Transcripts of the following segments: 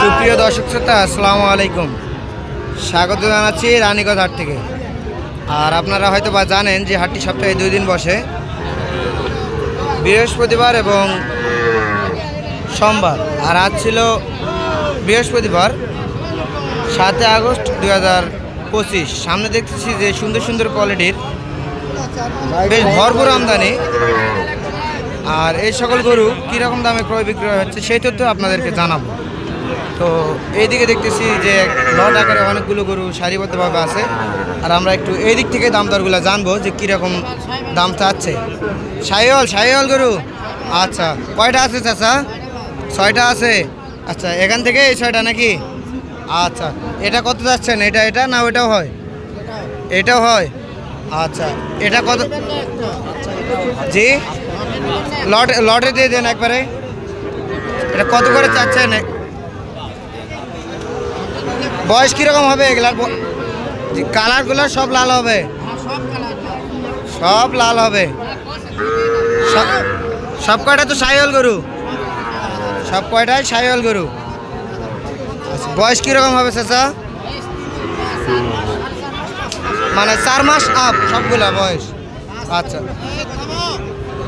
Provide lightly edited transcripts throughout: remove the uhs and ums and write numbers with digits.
সুপ্রিয় দর্শক শ্রোতা, আসসালামু আলাইকুম। স্বাগত জানাচ্ছি রানীগঞ্জ হাট থেকে। আর আপনারা হয়তো বা জানেন যে হাটটি সপ্তাহে 2 দিন বসে, বৃহস্পতিবার এবং সোমবার। আর আজ ছিল বৃহস্পতিবার, 7 আগস্ট 2025। সামনে দেখতেছি যে সুন্দর সুন্দর কোয়ালিটির বেশ ভরপুর আমদানি। আর এই সকল গরু কীরকম দামে ক্রয় বিক্রয় হচ্ছে সেই তথ্য আপনাদেরকে জানাবো। তো এইদিকে দেখতেছি যে লট আকারে অনেকগুলো গরু সারিবদ্ধভাবে আছে। আর আমরা একটু এই দিক থেকে দাম দরগুলো জানবো যে কীরকম দাম চাচ্ছে। শাহিওয়াল গরু, আচ্ছা কয়টা আছে চাচা? 6টা আছে। আচ্ছা, এখান থেকে এই 6টা নাকি? আচ্ছা, এটা কত যাচ্ছেন? এটা না ওইটাও হয়? এটাও হয়। আচ্ছা, এটা কত? জি, লটে দিয়ে দেন একবারে। এটা কত করে চাচ্ছেন? বয়স কীরকম হবে এগুলার? কালারগুলো সব লাল হবে? সব লাল হবে। সব কয়টা তো শাহিওয়াল গরু? সব কয়টাই শাহিওয়াল গরু। আচ্ছা, বয়স কীরকম হবে চাচা? মানে 4 মাস আপ সবগুলা বয়স? আচ্ছা,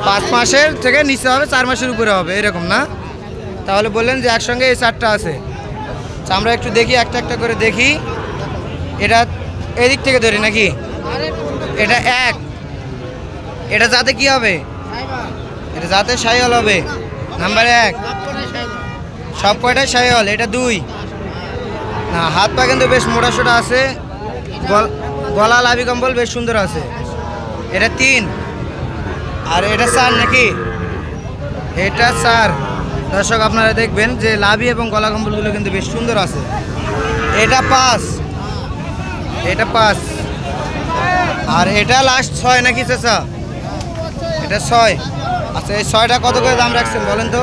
5 মাসের থেকে নিচে হবে, 4 মাসের উপরে হবে এরকম না? তাহলে বললেন যে একসঙ্গে এই 4টা আছে। আমরা একটু দেখি, একটা একটা করে দেখি। এটা এদিক থেকে ধরি নাকি? এটা এটা যাতে কি হবে? এটা যাতে শাহিওয়াল হবে। নাম্বার 1 সব কয়টাই শাহিওয়াল। এটা 2 না, হাত পা কিন্তু বেশ মোটাসোটা আছে, গলা লাভি কম্বল বেশ সুন্দর আছে। এটা 3 আর এটা 4 নাকি? এটা 4। দর্শক আপনারা দেখবেন যে লাভি এবং গলা কম্বলগুলো কিন্তু বেশ সুন্দর আছে। এটা 5 আর এটা লাস্ট 6 নাকি চাচা? এটা 6। আচ্ছা, এই 6টা কত করে দাম রাখছেন বলেন তো?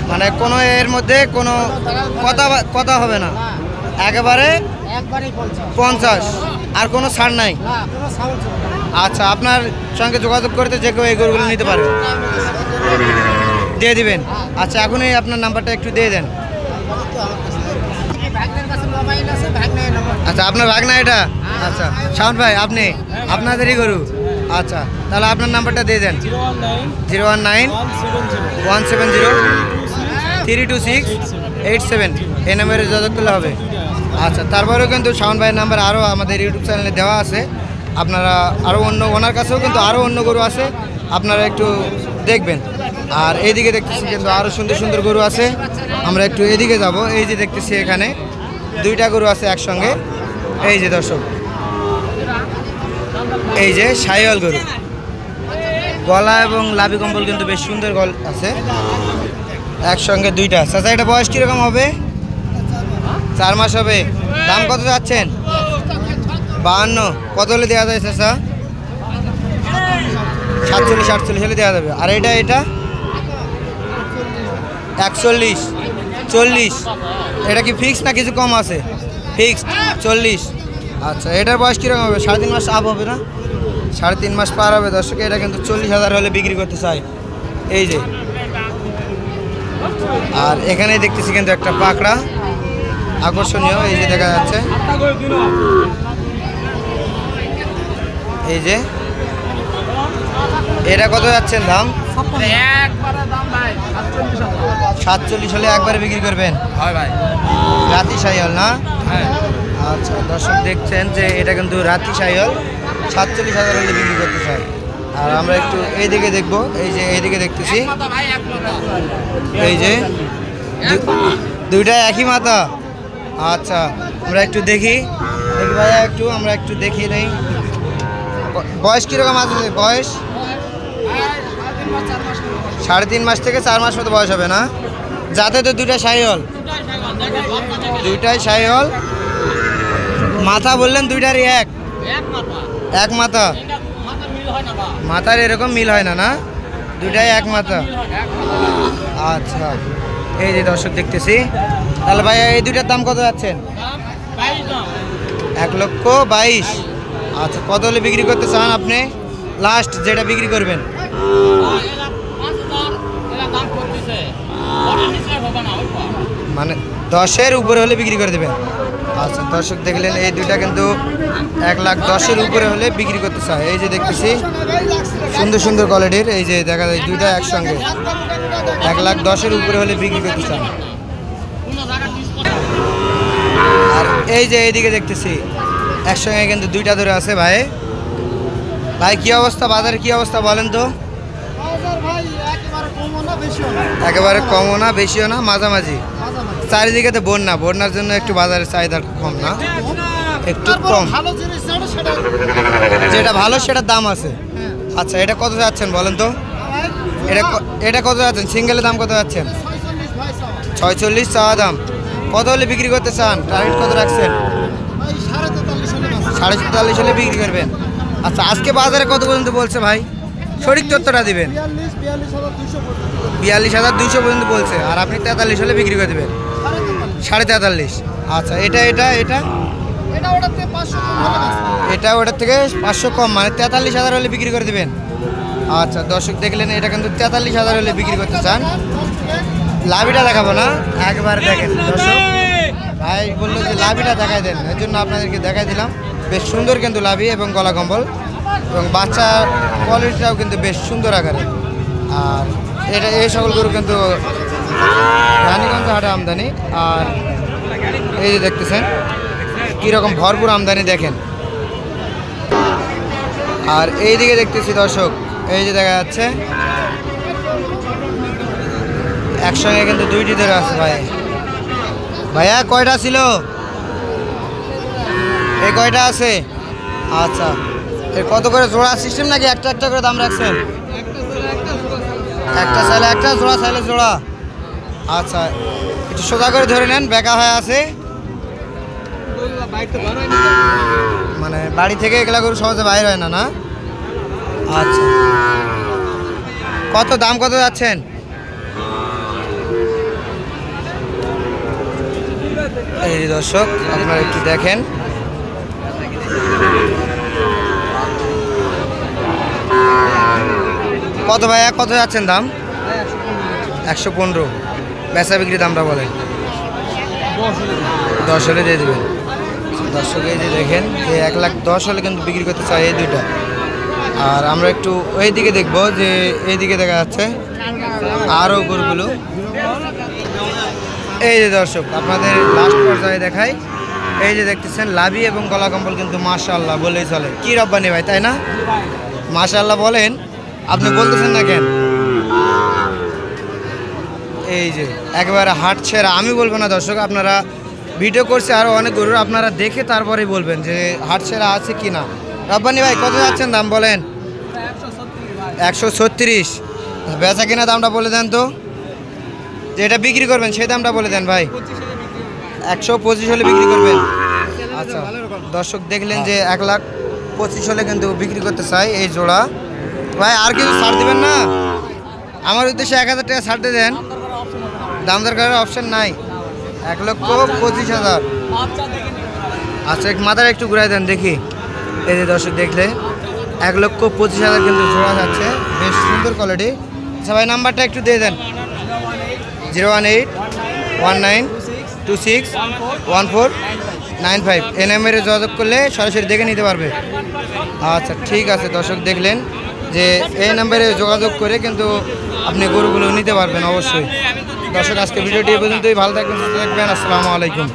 মানে কোনো এর মধ্যে কোনো কথা হবে না, একেবারে 50 আর কোনো ছাড় নাই? আচ্ছা, আপনার সঙ্গে যোগাযোগ করতে যে কেউ এই গরুগুলো নিতে পারে, দিয়ে দিবেন? আচ্ছা, এখনই আপনার নাম্বারটা একটু দিয়ে দেন। আচ্ছা, আপনার ভাগনা এটা? আচ্ছা, শাওন ভাই আপনি, আপনাদেরই গরু? আচ্ছা, তাহলে আপনার নাম্বারটা দিয়ে দেন। 019-170-326-87 এই নাম্বারে যোগাযোগ করলে হবে। আচ্ছা, তারপরেও কিন্তু শাওন ভাইয়ের নাম্বার আরও আমাদের ইউটিউব চ্যানেলে দেওয়া আছে। আপনারা আরও ওনার কাছেও কিন্তু আরও অন্য গরু আছে, আপনারা একটু দেখবেন। আর এইদিকে দেখতেছি কিন্তু আরও সুন্দর সুন্দর গরু আছে। আমরা একটু এদিকে যাব। এই যে দেখতেছি এখানে 2টা গরু আছে একসঙ্গে। এই যে দর্শক, এই যে শাহিওয়াল গরু, গলা এবং লাভি কম্বল কিন্তু বেশ সুন্দর আছে একসঙ্গে 2টা। চাচা, এটা বয়স কীরকম হবে? 4 মাস হবে। দাম কত যাচ্ছেন? 52। কত হলে দেওয়া যায় চাচা? 47-48 হলে দেওয়া যাবে। আর এটা 41-40। এটা কি ফিক্স না কিছু কম আছে? ফিক্সড 40। আচ্ছা, এটার বয়স কীরকম হবে? 3.5 মাস আপ হবে না? 3.5 মাস পার হবে। দর্শক, এটা কিন্তু 40,000 হলে বিক্রি করতে চাই। এই যে, আর এখানেই দেখতেছি কিন্তু একটা পাকড়া আকর্ষণীয়, এই যে দেখা যাচ্ছে। এই যে, এটা কত যাচ্ছেন দাম? 47 হলে একবারে বিক্রি করবেন? রাতি শাহিওয়াল না? আচ্ছা, দর্শক দেখছেন যে এটা কিন্তু রাতি শাহিওয়াল, 47,000 হলে বিক্রি করতে চাই। আর আমরা একটু এইদিকে দেখবো। এই যে এইদিকে দেখতেছি, এই যে 2টা একই মাথা। আচ্ছা, আমরা একটু দেখি ভাইয়া, আমরা একটু দেখি নেই। বয়স কীরকম আছে? বয়স 3.5 মাস থেকে 4 মাস মতো বয়স হবে না? যাতে তো 2টা শাহিওয়াল, 2টাই শাহিওয়াল। মাথা বললেন 2টারই এক মাথা? মাথার এরকম মিল হয় না? 2টাই এক মাথা। আচ্ছা, এই যে দর্শক দেখতেছি। তাহলে ভাইয়া এই 2টার দাম কত যাচ্ছেন? 1,22,000। আচ্ছা, কত হলে বিক্রি করতে চান আপনি? লাস্ট যেটা বিক্রি করবেন? মানে 10-এর উপরে হলে বিক্রি করে দেবেন। আচ্ছা দর্শক দেখলেন এই দুইটা কিন্তু 1,10,000-এর উপরে হলে বিক্রি করতে চায়। এই যে দেখতেছি সুন্দর সুন্দর কোয়ালিটির, এই যে দেখা যায় দুইটা একসঙ্গে 1,10,000-এর উপরে হলে বিক্রি করতে চান। আর এই যে এইদিকে দেখতেছি একসঙ্গে কিন্তু দুইটা ধরে আছে। ভাই ভাই কি অবস্থা, বাজারের কি অবস্থা বলেন তো? একেবারে কমও না বেশিও না, মাঝামাঝি। চারিদিকে তো বন্যা, বন্যার জন্য একটু বাজারের চাহিদা কম না, একটু কম। যেটা ভালো সেটার দাম আছে। আচ্ছা এটা কত যাচ্ছেন বলেন তো? এটা কত যাচ্ছেন? সিঙ্গেলের দাম কত যাচ্ছেন? 46 চাওয়া দাম। কত হলে বিক্রি করতে চান? টার্গেট কত রাখছেন? 43.5 হলে বিক্রি করবেন। আচ্ছা আজকে বাজারে কত পর্যন্ত বলছে ভাই? সঠিক তথ্যটা দিবেন। 42,200 পর্যন্ত বলছে, আর আপনি 43 হলে বিক্রি করে দেবেন। 43.5। আচ্ছা এটা এটা এটা এটা ওটার থেকে 500 কম, মানে 43,000 হলে বিক্রি করে দেবেন। আচ্ছা দর্শক দেখলেন এটা কিন্তু 43,000 হলে বিক্রি করতে চান। লাভিটা দেখাবো না, একবার দেখেন দর্শক। ভাই বললো যে লাভিটা দেখাই দেন, এর জন্য আপনাদেরকে দেখাই দিলাম। বেশ সুন্দর কিন্তু লাভি এবং গলা কম্বল, এবং বাচ্চা কোয়ালিটিটাও কিন্তু বেশ সুন্দর আকারে। আর এটা এই সকল গরু কিন্তু রানীগঞ্জ হাটে আমদানি। আর এই যে দেখতেছেন কীরকম ভরপুর আমদানি দেখেন। আর এই দিকে দেখতেছি দর্শক, এই যে দেখা যাচ্ছে একসঙ্গে কিন্তু দুইটি ধরে আছে। ভাই ভাইয়া কয়টা ছিল? এই কয়টা আছে? আচ্ছা এর কত করে জোড়া সিস্টেম নাকি একটা একটা করে দাম রাখছেন? একটা চাইলে একটা, জোড়া চাইলে জোড়া। আচ্ছা একটু সোজা করে ধরে নেন, বেঁকা হয়ে আছে। মানে বাড়ি থেকে এগুলা গরু সহজে বাইর হয় না, না? আচ্ছা কত দাম কত যাচ্ছেন? এই দর্শক আপনারা একটু দেখেন, কত ভাইয়া কত যাচ্ছেন দাম? 115। বেচা বিক্রি দামটা বলেন। 10 হলে দিয়ে দেবেন। দর্শক এই যে দেখেন এই 1,10,000 হলে কিন্তু বিক্রি করতে চাই এই দুইটা। আর আমরা একটু ওই দিকে দেখবো, যে এই দিকে দেখা যাচ্ছে আরও গরুগুলো। এই যে দর্শক আপনাদের লাস্ট পর্যায়ে দেখাই, এই যে দেখতেছেন লাভি এবং গলা কম্বল কিন্তু মাশাআল্লাহ বলেই চলে। কি রব্বানি ভাই, তাই না? মাশাআল্লাহ বলেন, আপনি বলতেছেন না কেন? এই যে একেবারে হাট ছেড়া, আমি বলবো না দর্শক, আপনারা ভিডিও করছে আরও অনেক গরুর, আপনারা দেখে তারপরেই বলবেন যে হাট ছেড়া আছে কি না। রব্বানি ভাই কত যাচ্ছেন দাম বলেন? 136। বেচা কিনা দামটা বলে দেন তো, যে এটা বিক্রি করবেন সেই দামটা বলে দেন ভাই। 125 হলে বিক্রি করবেন। আচ্ছা দর্শক দেখলেন যে 1,25,000 হলে কিন্তু বিক্রি করতে চাই এই জোড়া। ভাই আর কিছু ছাড় দিবেন না? আমার উদ্দেশ্যে 1,000 টাকা ছাড়তে দেন, দাম দর করার অপশান নাই। 1,25,000। আচ্ছা মাথাটা একটু ঘুরাই দেন দেখি। এই যে দর্শক দেখলে 1,25,000 কিন্তু জোড়া যাচ্ছে, বেশ সুন্দর কোয়ালিটি। আচ্ছা ভাই নাম্বারটা একটু দিয়ে দেন। 01819261495। এই নাম্বারে যোগাযোগ করলে সরাসরি দেখে নিতে পারবে। আচ্ছা ঠিক আছে দর্শক দেখলেন যে এই নাম্বারে যোগাযোগ করে কিন্তু আপনি গরুগুলো নিতে পারবেন অবশ্যই। দর্শক আজকে ভিডিওটি এই পর্যন্তই। ভালো থাকবেন, সুস্থ থাকবেন। আসসালামু আলাইকুম।